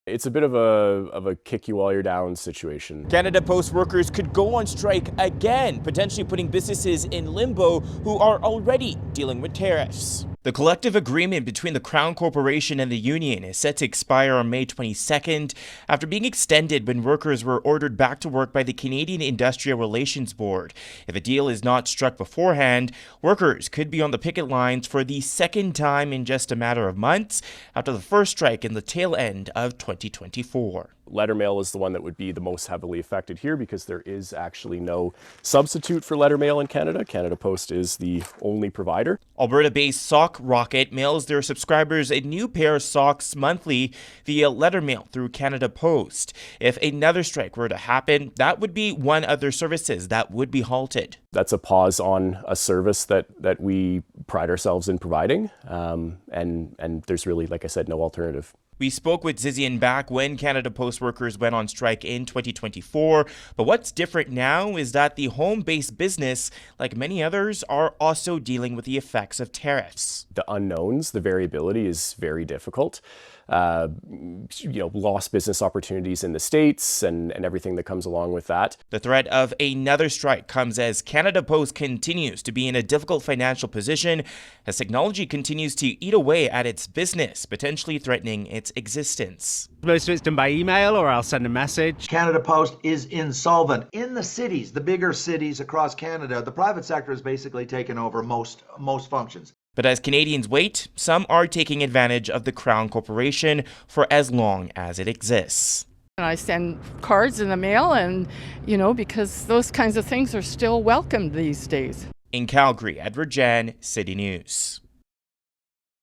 It's a bit of a kick you while you're down situation. Canada Post workers could go on strike again, potentially putting businesses in limbo who are already dealing with tariffs. The collective agreement between the Crown Corporation and the union is set to expire on May 22nd after being extended when workers were ordered back to work by the Canadian Industrial Relations Board. If a deal is not struck beforehand, workers could be on the picket lines for the second time in just a matter of months after the first strike in the tail end of 2024. Letter mail is the one that would be the most heavily affected here because there is actually no substitute for letter mail in Canada. Canada Post is the only provider. Alberta-based Sock Rocket mails their subscribers a new pair of socks monthly via letter mail through Canada Post. If another strike were to happen, that would be one of their services that would be halted. That's a pause on a service that we pride ourselves in providing, and there's really, like I said, no alternative. We spoke with Djan back when Canada Post workers went on strike in 2024, but what's different now is that the home-based business, like many others, are also dealing with the effects of tariffs. The unknowns, the variability is very difficult. Lost business opportunities in the States and everything that comes along with that. The threat of another strike comes as Canada Post continues to be in a difficult financial position as technology continues to eat away at its business, potentially threatening its existence. Most of it's done by email, or I'll send a message. Canada Post is insolvent. In the cities, the bigger cities across Canada, the private sector has basically taken over most functions. But as Canadians wait, some are taking advantage of the Crown Corporation for as long as it exists. I send cards in the mail and, because those kinds of things are still welcomed these days. In Calgary, Djan, City News.